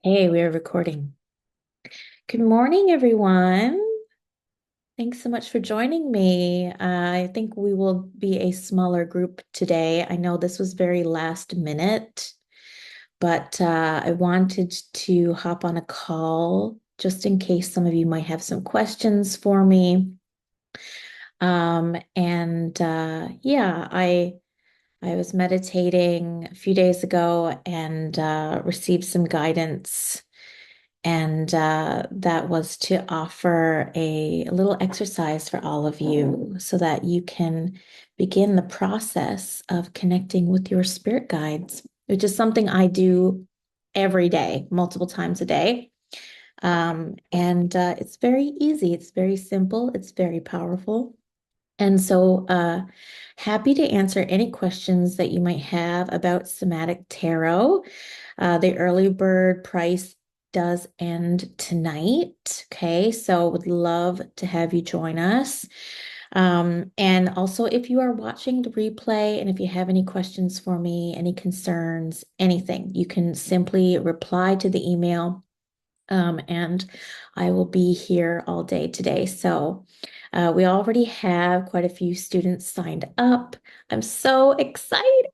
Hey, we are recording. Good morning, everyone. Thanks so much for joining me. I think we will be a smaller group today. I know this was very last minute, but I wanted to hop on a call just in case some of you might have some questions for me. I was meditating a few days ago and received some guidance. And that was to offer a little exercise for all of you so that you can begin the process of connecting with your spirit guides, which is something I do every day, multiple times a day. And it's very easy, it's very simple, it's very powerful. And so, happy to answer any questions that you might have about somatic tarot. The early bird price does end tonight. Okay, so would love to have you join us. And also, if you are watching the replay and if you have any questions for me, any concerns, anything, you can simply reply to the email. And I will be here all day today. So we already have quite a few students signed up. I'm so excited.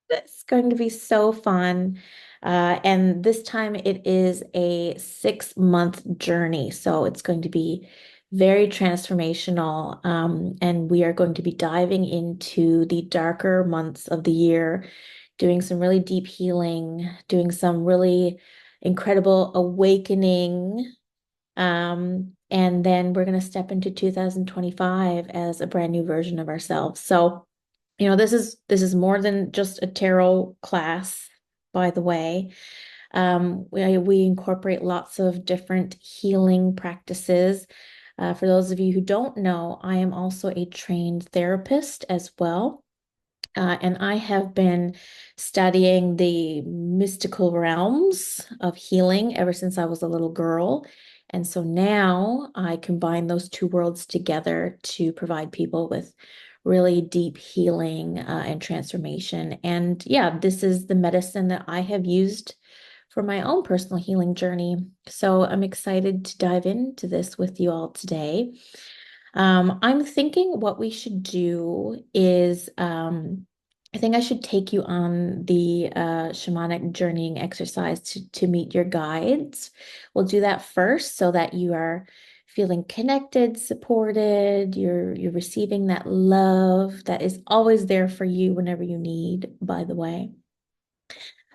It's going to be so fun. And this time it is a 6 month journey. So it's going to be very transformational. And we are going to be diving into the darker months of the year, doing some really deep healing, doing some really incredible awakening. And then we're going to step into 2025 as a brand new version of ourselves. So, this is more than just a tarot class, by the way. We incorporate lots of different healing practices. For those of you who don't know, I am also a trained therapist as well. And I have been studying the mystical realms of healing ever since I was a little girl. And so now I combine those two worlds together to provide people with really deep healing and transformation. And yeah, this is the medicine that I have used for my own personal healing journey. So I'm excited to dive into this with you all today. I'm thinking what we should do is I think I should take you on the shamanic journeying exercise to meet your guides. We'll do that first so that you are feeling connected, supported, you're receiving that love that is always there for you whenever you need, by the way.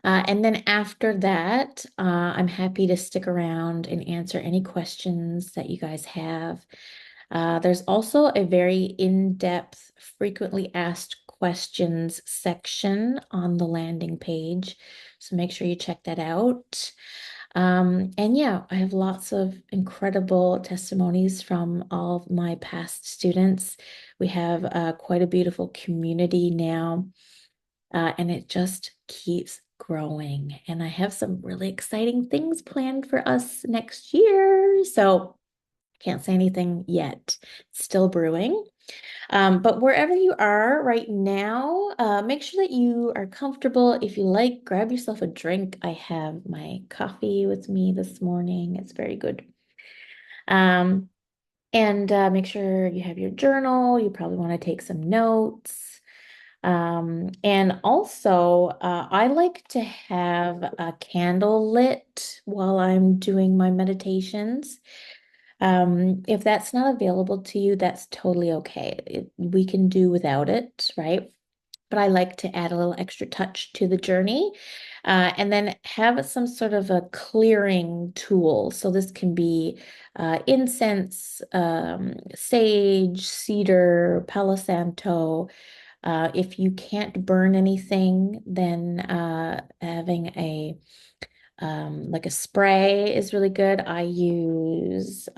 And then after that, I'm happy to stick around and answer any questions that you guys have. There's also a very in-depth, frequently asked questions section on the landing page. So make sure you check that out. And yeah, I have lots of incredible testimonies from all of my past students. We have quite a beautiful community now, and it just keeps growing. And I have some really exciting things planned for us next year. So can't say anything yet. It's still brewing. But wherever you are right now, make sure that you are comfortable. If you like, grab yourself a drink. I have my coffee with me this morning. It's very good. Um, and make sure you have your journal. You probably want to take some notes. And also, I like to have a candle lit while I'm doing my meditations. If that's not available to you, that's totally okay. We can do without it, right? But I like to add a little extra touch to the journey, and then have some sort of a clearing tool. So this can be incense, sage, cedar, Palo Santo. If you can't burn anything, then having a like a spray is really good. I use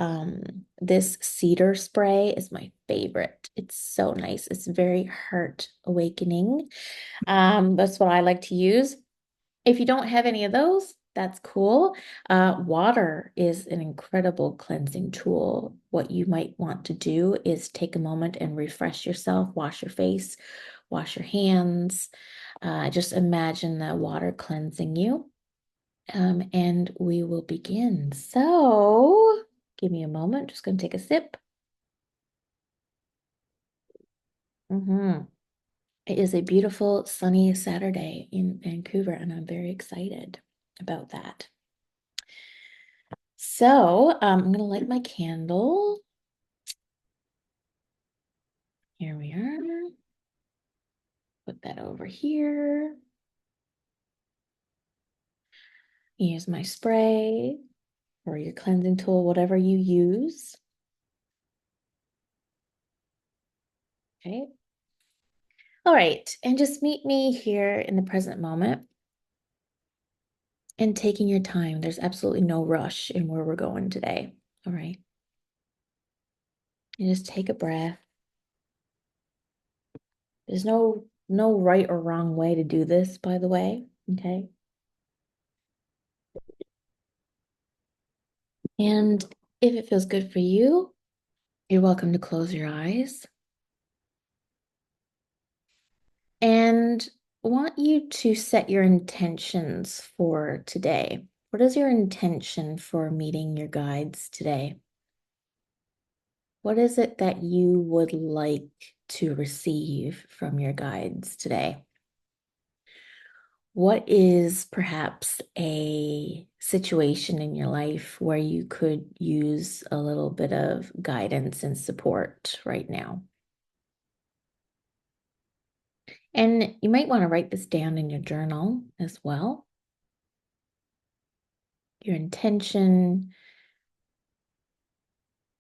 this cedar spray is my favorite. It's so nice. It's very heart awakening. That's what I like to use. If you don't have any of those, that's cool. Water is an incredible cleansing tool. What you might want to do is take a moment and refresh yourself, wash your face, wash your hands. Just imagine the water cleansing you. And we will begin. So give me a moment. Just going to take a sip. It is a beautiful sunny Saturday in Vancouver, and I'm very excited about that. So I'm going to light my candle. Here we are. Put that over here. Use my spray or your cleansing tool, whatever you use. Okay. All right. And just meet me here in the present moment and taking your time. There's absolutely no rush in where we're going today. All right. And just take a breath. There's no right or wrong way to do this, by the way. Okay. And if it feels good for you, you're welcome to close your eyes. And I want you to set your intentions for today. What is your intention for meeting your guides today? What is it that you would like to receive from your guides today? What is perhaps a situation in your life where you could use a little bit of guidance and support right now? And you might want to write this down in your journal as well. Your intention,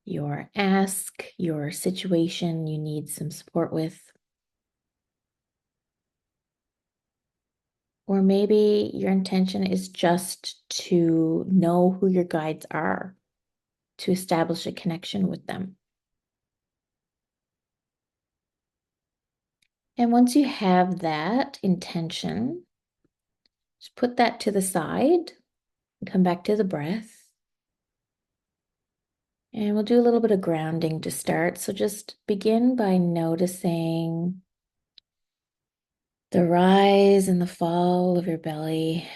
your ask, your situation you need some support with. Or maybe your intention is just to know who your guides are, to establish a connection with them. And once you have that intention, just put that to the side and come back to the breath. And we'll do a little bit of grounding to start. So just begin by noticing the rise and the fall of your belly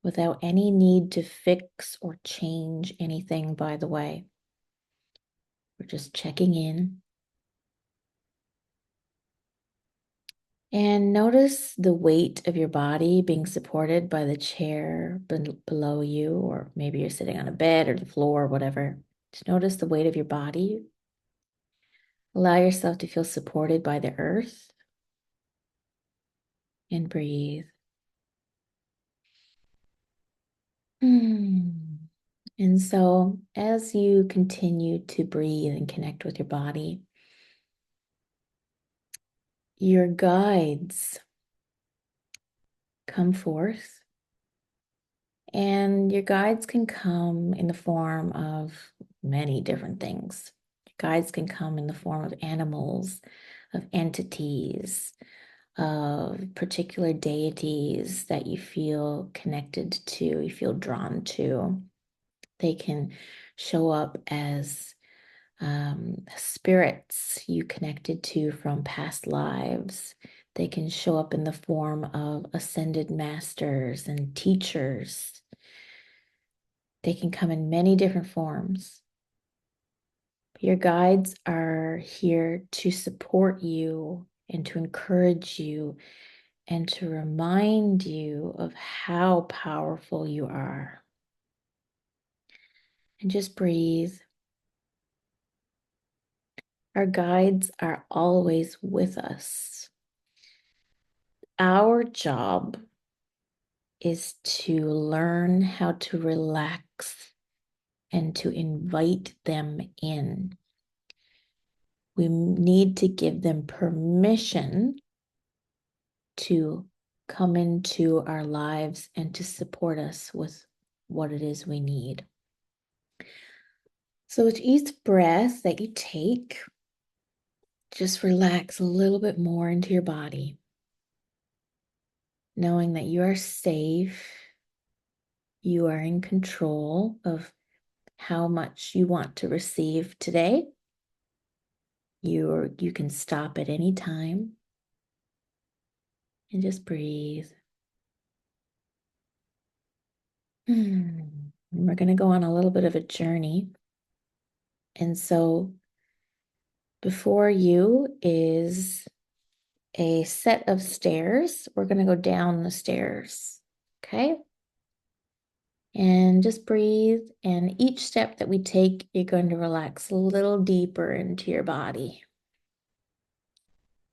without any need to fix or change anything, by the way. We're just checking in. And notice the weight of your body being supported by the chair below you, or maybe you're sitting on a bed or the floor or whatever. Just notice the weight of your body. Allow yourself to feel supported by the earth and breathe. And so, as you continue to breathe and connect with your body, your guides come forth, and your guides can come in the form of many different things. Your guides can come in the form of animals, of entities, of particular deities that you feel connected to, you feel drawn to. They can show up as spirits you connected to from past lives. They can show up in the form of ascended masters and teachers. They can come in many different forms. Your guides are here to support you and to encourage you and to remind you of how powerful you are. And just breathe. Our guides are always with us. Our job is to learn how to relax and to invite them in. We need to give them permission to come into our lives and to support us with what it is we need. So with each breath that you take, just relax a little bit more into your body, knowing that you are safe, you are in control of how much you want to receive today. You can stop at any time and just breathe. And we're going to go on a little bit of a journey. And so before you is a set of stairs. We're going to go down the stairs. Okay. And just breathe. And each step that we take, you're going to relax a little deeper into your body.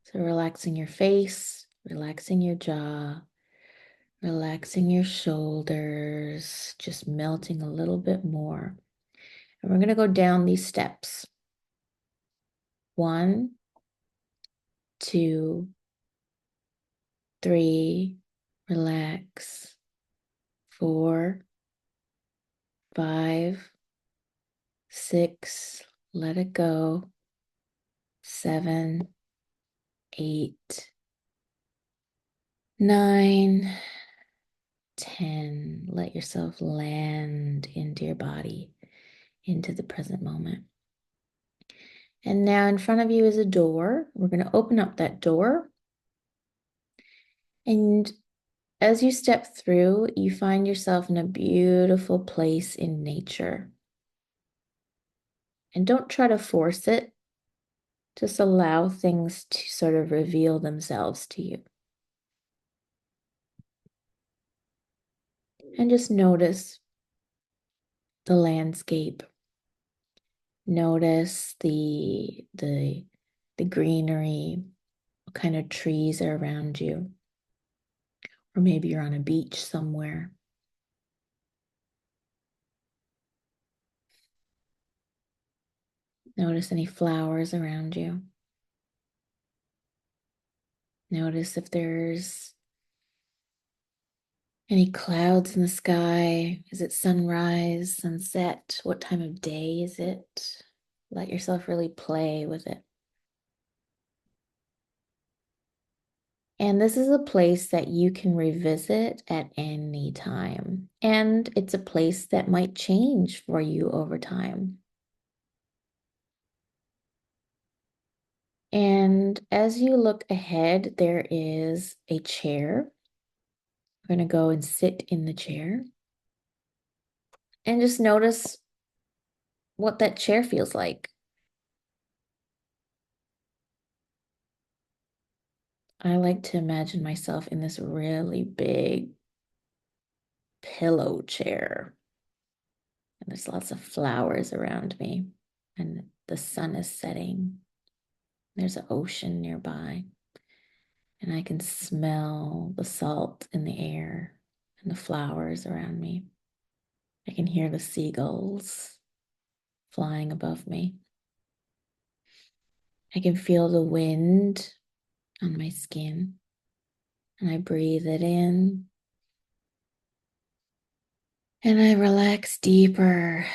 So, relaxing your face, relaxing your jaw, relaxing your shoulders, just melting a little bit more. And we're going to go down these steps. 1, 2, 3, relax. 4, 5, 6, let it go. 7, 8, 9, 10. Let yourself land into your body, into the present moment. And now in front of you is a door. We're going to open up that door. And as you step through, you find yourself in a beautiful place in nature. And don't try to force it. Just allow things to sort of reveal themselves to you. And just notice the landscape. Notice the greenery, what kind of trees are around you. Or maybe you're on a beach somewhere. Notice any flowers around you. Notice if there's any clouds in the sky. Is it sunrise, sunset? What time of day is it? Let yourself really play with it. And this is a place that you can revisit at any time. And it's a place that might change for you over time. And as you look ahead, there is a chair. We're going to go and sit in the chair and just notice what that chair feels like. I like to imagine myself in this really big pillow chair. And there's lots of flowers around me, and the sun is setting. There's an ocean nearby, and I can smell the salt in the air and the flowers around me. I can hear the seagulls flying above me. I can feel the wind on my skin, and I breathe it in, and I relax deeper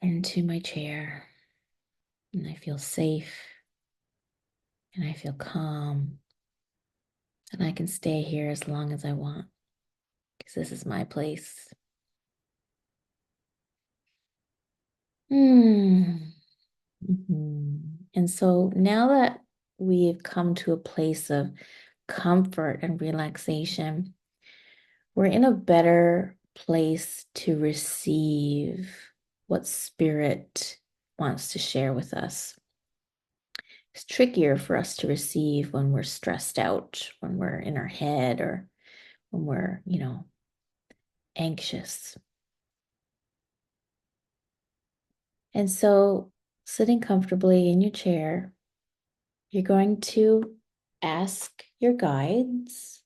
into my chair, and I feel safe, and I feel calm, and I can stay here as long as I want because this is my place. Mm. And so now that we've come to a place of comfort and relaxation, we're in a better place to receive what Spirit wants to share with us. It's trickier for us to receive when we're stressed out, when we're in our head, or when we're, anxious. And so, sitting comfortably in your chair, you're going to ask your guides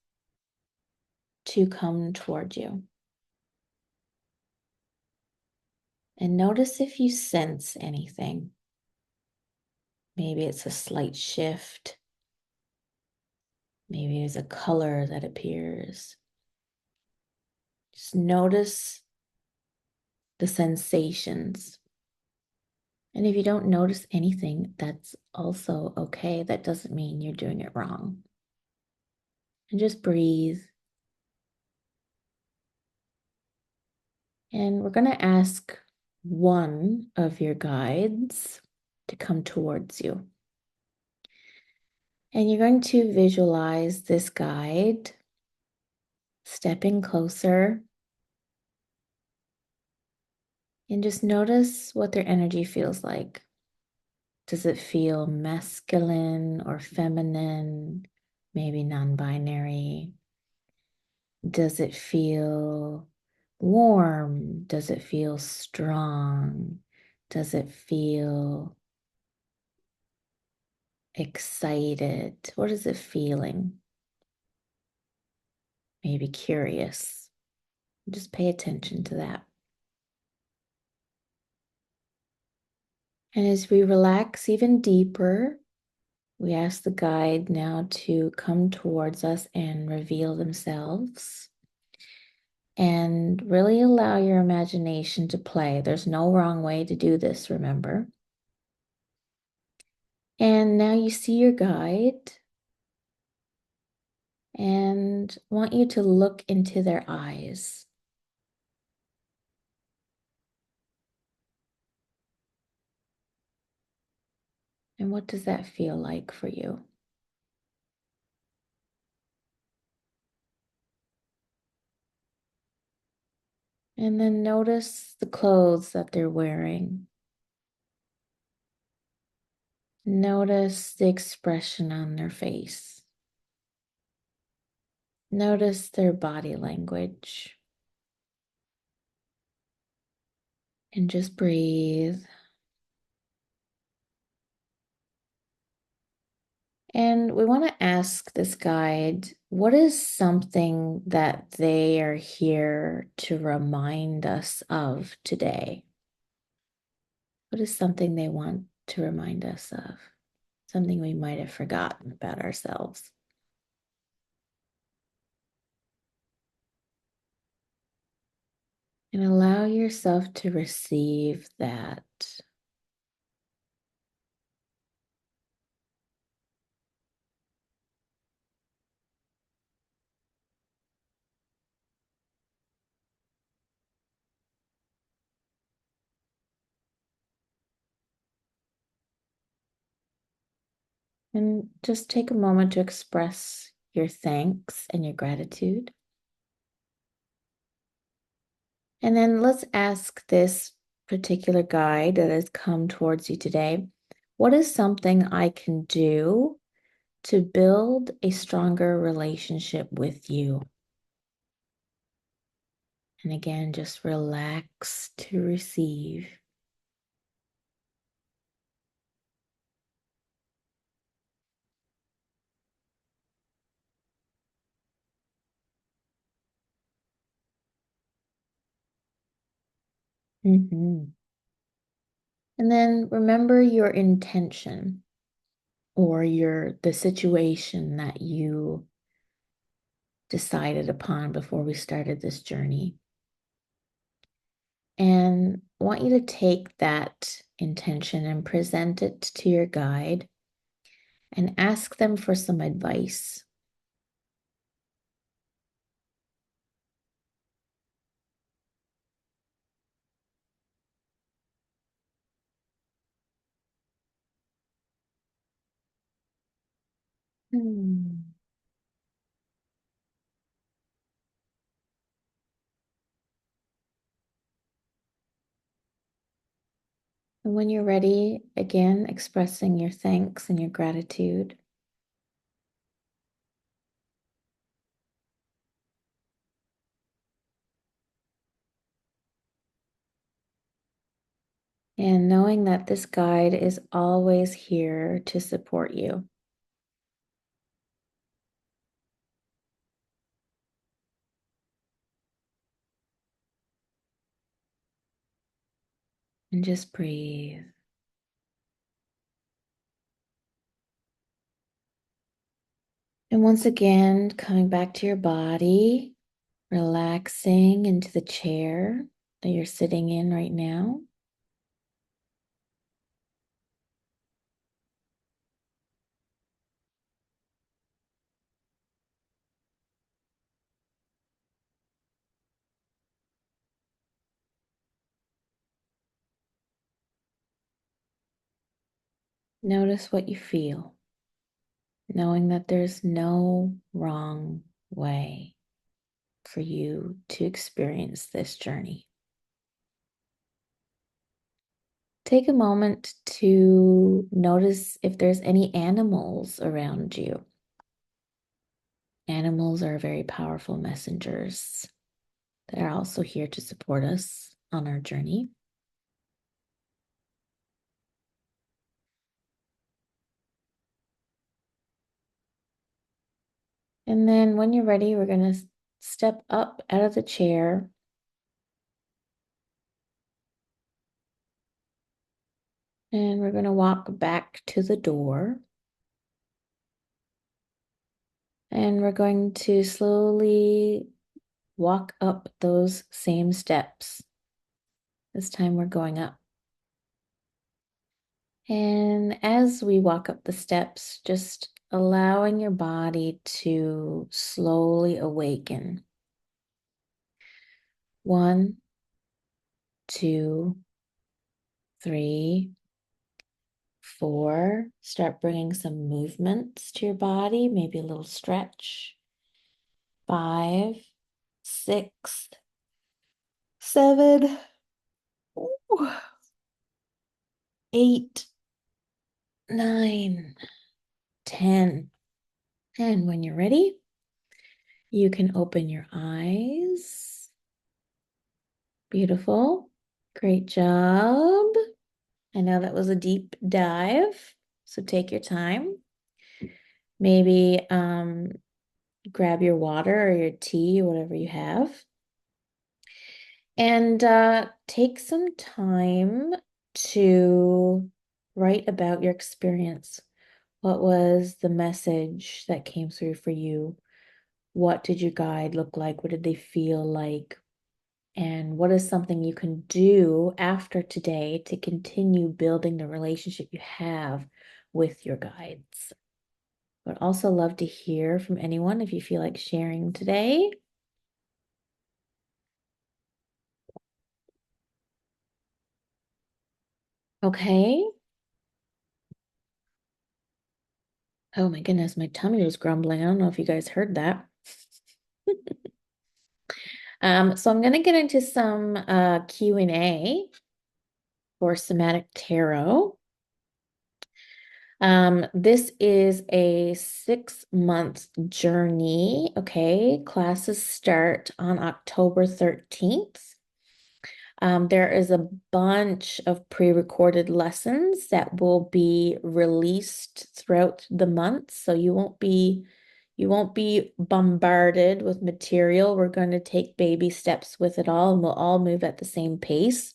to come toward you. And notice if you sense anything. Maybe it's a slight shift. Maybe there's a color that appears. Just notice the sensations. And if you don't notice anything, that's also okay. That doesn't mean you're doing it wrong. And just breathe. And we're going to ask one of your guides to come towards you. And you're going to visualize this guide stepping closer And just notice what their energy feels like. Does it feel masculine or feminine? Maybe non-binary? Does it feel warm? Does it feel strong? Does it feel excited? What is it feeling? Maybe curious. Just pay attention to that. And as we relax even deeper, we ask the guide now to come towards us and reveal themselves. And really allow your imagination to play. There's no wrong way to do this, remember. And now you see your guide and want you to look into their eyes. And what does that feel like for you? And then notice the clothes that they're wearing. Notice the expression on their face. Notice their body language. And just breathe. And we want to ask this guide, what is something that they are here to remind us of today? What is something they want to remind us of? Something we might have forgotten about ourselves. And allow yourself to receive that. And just take a moment to express your thanks and your gratitude. And then let's ask this particular guide that has come towards you today, what is something I can do to build a stronger relationship with you? And again, just relax to receive. Mhm. And then remember your intention or the situation that you decided upon before we started this journey. And I want you to take that intention and present it to your guide and ask them for some advice. Hmm. And when you're ready, again, expressing your thanks and your gratitude. And knowing that this guide is always here to support you. And just breathe. And once again, coming back to your body, relaxing into the chair that you're sitting in right now. Notice what you feel, knowing that there's no wrong way for you to experience this journey. take a moment to notice if there's any animals around you. Animals are very powerful messengers that are also here to support us on our journey. And then when you're ready, we're going to step up out of the chair. And we're going to walk back to the door. And we're going to slowly walk up those same steps. This time we're going up. And as we walk up the steps, just allowing your body to slowly awaken. 1, 2, 3, 4. Start bringing some movements to your body, maybe a little stretch. 5, 6, 7, 8, 9, 10. And when you're ready, you can open your eyes. Beautiful. Great job. I know that was a deep dive, so take your time. Maybe grab your water or your tea, whatever you have. And take some time to write about your experience. What was the message that came through for you? What did your guide look like? What did they feel like? And what is something you can do after today to continue building the relationship you have with your guides? Would also love to hear from anyone if you feel like sharing today. Okay. Oh my goodness, my tummy was grumbling. I don't know if you guys heard that. So I'm gonna get into some Q&A for Somatic Tarot. This is a 6-month journey. Okay, classes start on October 13th. There is a bunch of pre-recorded lessons that will be released throughout the month, so you won't be bombarded with material. We're going to take baby steps with it all, and we'll all move at the same pace.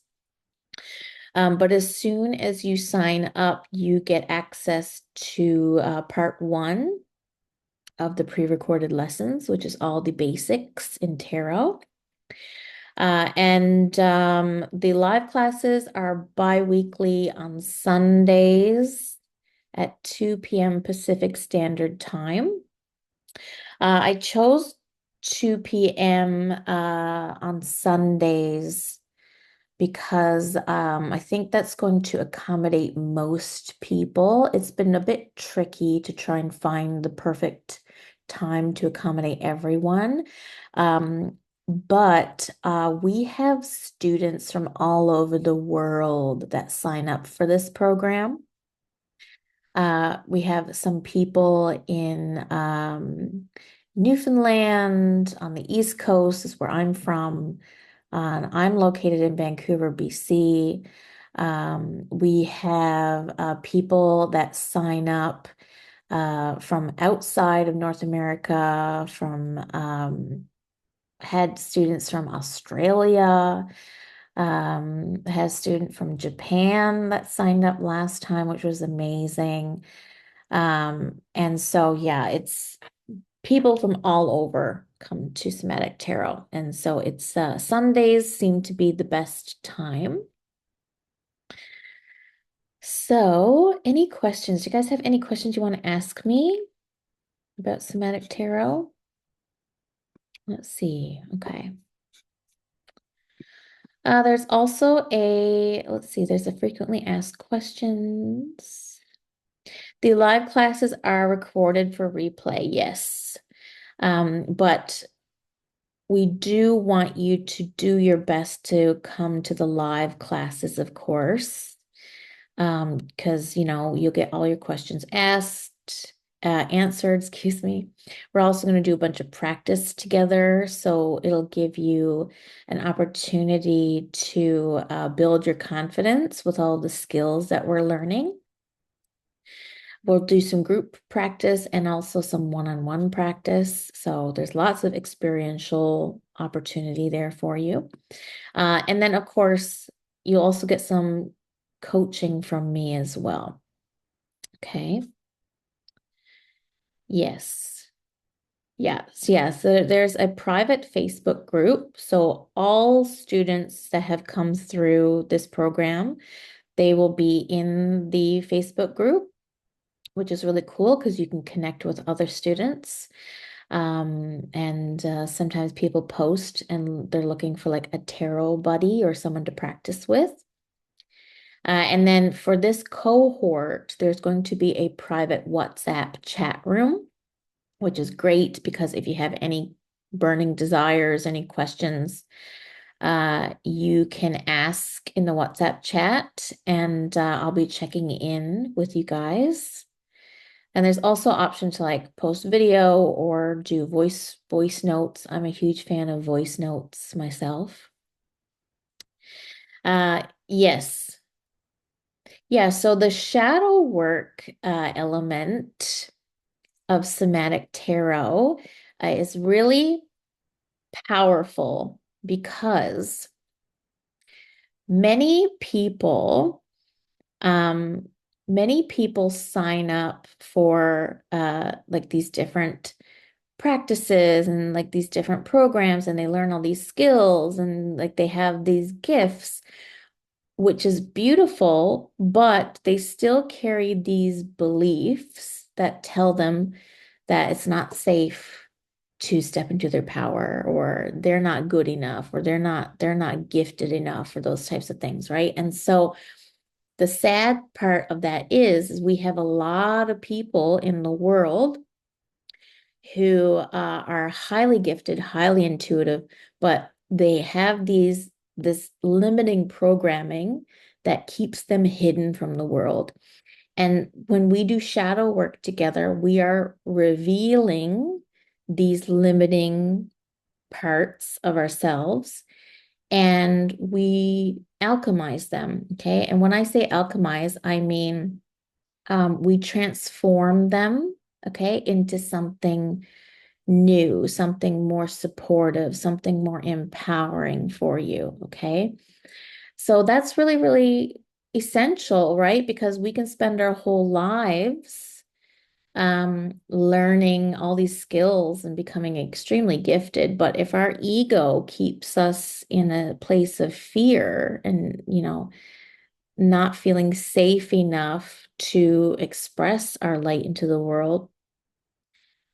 But as soon as you sign up, you get access to part 1 of the pre-recorded lessons, which is all the basics in tarot. And the live classes are bi-weekly on Sundays at 2 p.m. Pacific Standard Time. I chose 2 p.m. On Sundays because I think that's going to accommodate most people. It's been a bit tricky to try and find the perfect time to accommodate everyone. But we have students from all over the world that sign up for this program. We have some people in Newfoundland on the East Coast is where I'm from. I'm located in Vancouver, BC. We have people that sign up from outside of North America, from had students from Australia, had a student from Japan that signed up last time, which was amazing. And so, yeah, it's people from all over come to Somatic Tarot. And so it's Sundays seem to be the best time. So, any questions? Do you guys have any questions you want to ask me about Somatic Tarot? Let's see. Okay. There's also let's see, there's a frequently asked questions. The live classes are recorded for replay, yes. But we do want you to do your best to come to the live classes, of course. because you'll get all your questions answered, excuse me. We're also going to do a bunch of practice together, so it'll give you an opportunity to build your confidence with all the skills that we're learning. We'll do some group practice and also some one-on-one practice. So there's lots of experiential opportunity there for you. And then, of course, you'll also get some coaching from me as well. Okay. Yes. Yes. Yes. So there's a private Facebook group. So all students that have come through this program, they will be in the Facebook group, which is really cool because you can connect with other students. And sometimes people post and they're looking for like a tarot buddy or someone to practice with. And then for this cohort, there's going to be a private WhatsApp chat room, which is great because if you have any burning desires, any questions, you can ask in the WhatsApp chat, and I'll be checking in with you guys. And there's also option to like post video or do voice notes. I'm a huge fan of voice notes myself. Yes. Yeah, so the shadow work element of somatic tarot is really powerful because many people um many people sign up for like these different practices and like these different programs, and they learn all these skills and like they have these gifts, which is beautiful, but they still carry these beliefs that tell them that it's not safe to step into their power, or they're not good enough, or they're not gifted enough, or those types of things, right? And so the sad part of that is we have a lot of people in the world who are highly gifted, highly intuitive, but they have this limiting programming that keeps them hidden from the world. And when we do shadow work together, we are revealing these limiting parts of ourselves and we alchemize them. Okay. And when I say alchemize, I mean we transform them, okay, into something new, something more supportive, something more empowering for you. Okay. So that's really, really essential, right? Because we can spend our whole lives learning all these skills and becoming extremely gifted. But if our ego keeps us in a place of fear and, not feeling safe enough to express our light into the world,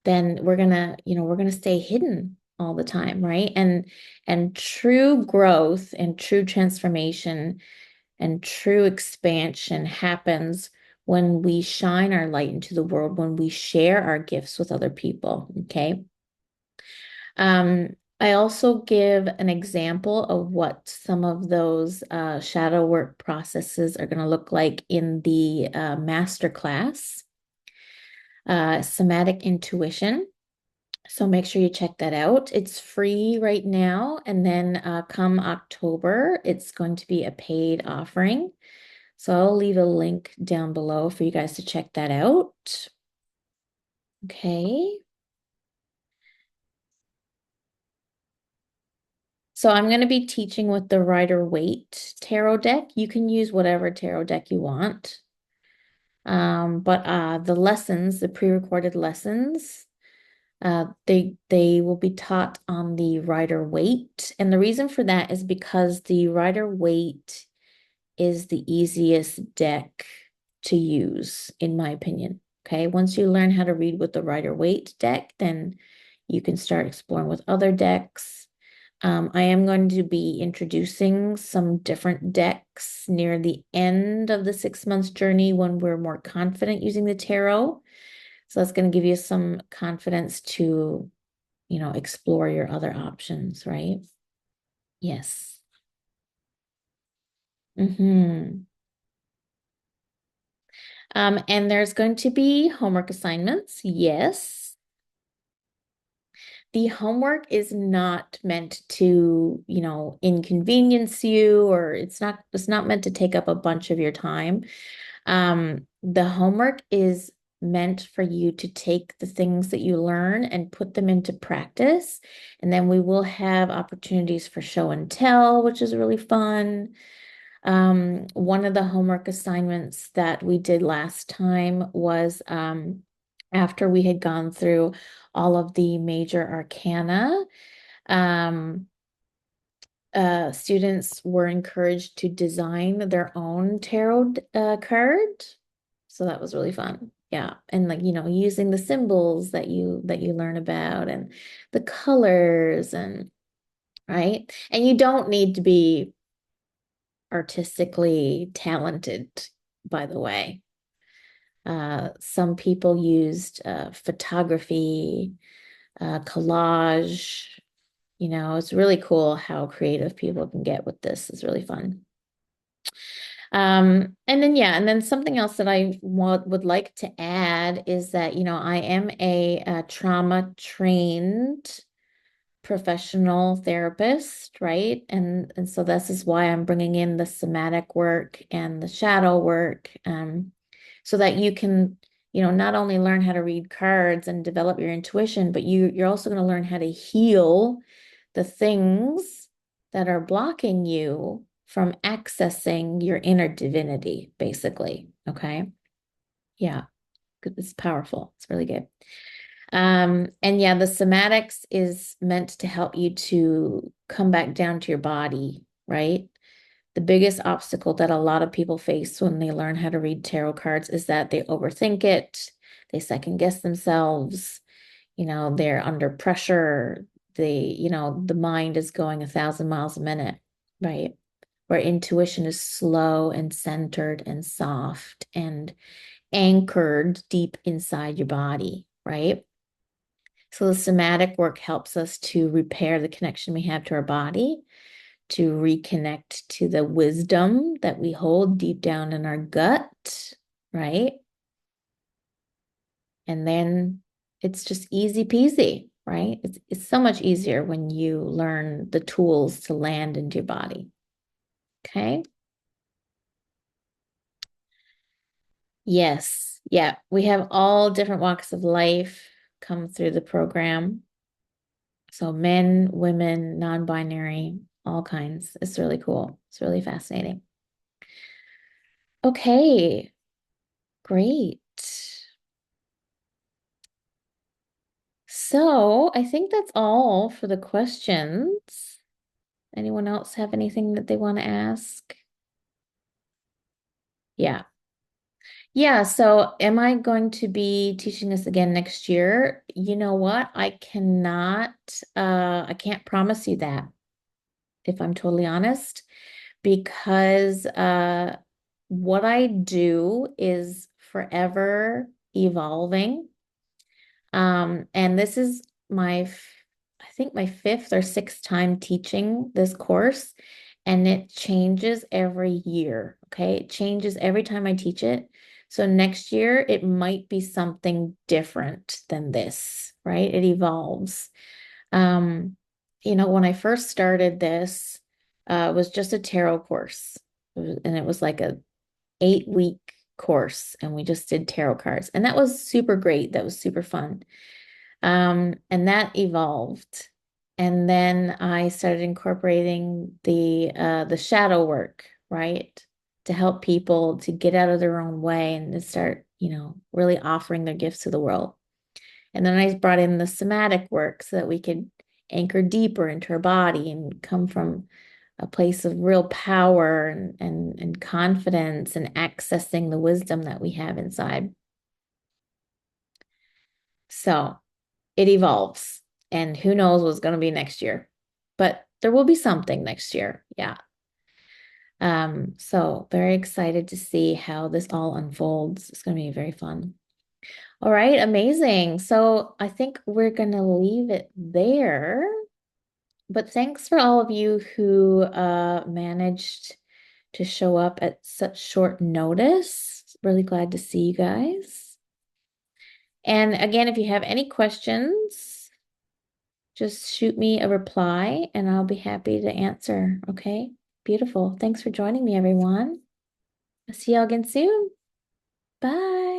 then we're gonna stay hidden all the time, right? And true growth and true transformation and true expansion happens when we shine our light into the world, when we share our gifts with other people. Okay. I also give an example of what some of those shadow work processes are going to look like in the master class, Somatic Intuition. So make sure you check that out. It's free right now. And then come October, it's going to be a paid offering. So I'll leave a link down below for you guys to check that out. Okay. So I'm going to be teaching with the Rider-Waite tarot deck. You can use whatever tarot deck you want. But the lessons, the pre-recorded lessons, they will be taught on the Rider-Waite. And the reason for that is because the Rider-Waite is the easiest deck to use, in my opinion. Okay, once you learn how to read with the Rider-Waite deck, then you can start exploring with other decks. I am going to be introducing some different decks near the end of the 6 months journey when we're more confident using the tarot. So that's going to give you some confidence to, explore your other options, right? Yes. Mm-hmm. And there's going to be homework assignments. Yes. The homework is not meant to, inconvenience you, or it's not meant to take up a bunch of your time. The homework is meant for you to take the things that you learn and put them into practice. And then we will have opportunities for show and tell, which is really fun. One of the homework assignments that we did last time was after we had gone through all of the major arcana, um, students were encouraged to design their own tarot card. So that was really fun. Yeah. And like, using the symbols that you learn about and the colors and right. And you don't need to be artistically talented, by the way. Some people used photography, collage. It's really cool how creative people can get with this. It's really fun. And then yeah, and then something else that I would like to add is that, I am a trauma trained professional therapist, right? And so this is why I'm bringing in the somatic work and the shadow work, so that you can, not only learn how to read cards and develop your intuition, but you're also going to learn how to heal the things that are blocking you from accessing your inner divinity, basically. Okay. Yeah, it's powerful. It's really good. And yeah, the somatics is meant to help you to come back down to your body, right? The biggest obstacle that a lot of people face when they learn how to read tarot cards is that they overthink it, they second guess themselves, they're under pressure, the mind is going 1,000 miles a minute, right? Where intuition is slow and centered and soft and anchored deep inside your body, right? So the somatic work helps us to repair the connection we have to our body, to reconnect to the wisdom that we hold deep down in our gut, right? And then it's just easy peasy, right? It's so much easier when you learn the tools to land into your body. Okay. Yes. Yeah. We have all different walks of life come through the program. So men, women, non-binary, all kinds. It's really cool. It's really fascinating. Okay, great. So I think that's all for the questions. Anyone else have anything that they want to ask? Yeah. Yeah, so am I going to be teaching this again next year? You know what? I can't promise you that, if I'm totally honest, because what I do is forever evolving. And this is I think my fifth or sixth time teaching this course, and it changes every year. Okay. It changes every time I teach it. So next year, it might be something different than this, right? It evolves. Um, when I first started this, it was just a tarot course, and it was like a 8-week course, and we just did tarot cards, and that was super great. That was super fun. And that evolved. And then I started incorporating the shadow work, right? To help people to get out of their own way and to start, really offering their gifts to the world. And then I brought in the somatic work so that we could anchor deeper into our body and come from a place of real power and confidence and accessing the wisdom that we have inside. So it evolves, and who knows what's going to be next year, but there will be something next year. Yeah. So very excited to see how this all unfolds. It's going to be very fun. All right, amazing. So I think we're going to leave it there. But thanks for all of you who managed to show up at such short notice. Really glad to see you guys. And again, if you have any questions, just shoot me a reply and I'll be happy to answer. Okay. Beautiful. Thanks for joining me, everyone. I'll see y'all again soon. Bye.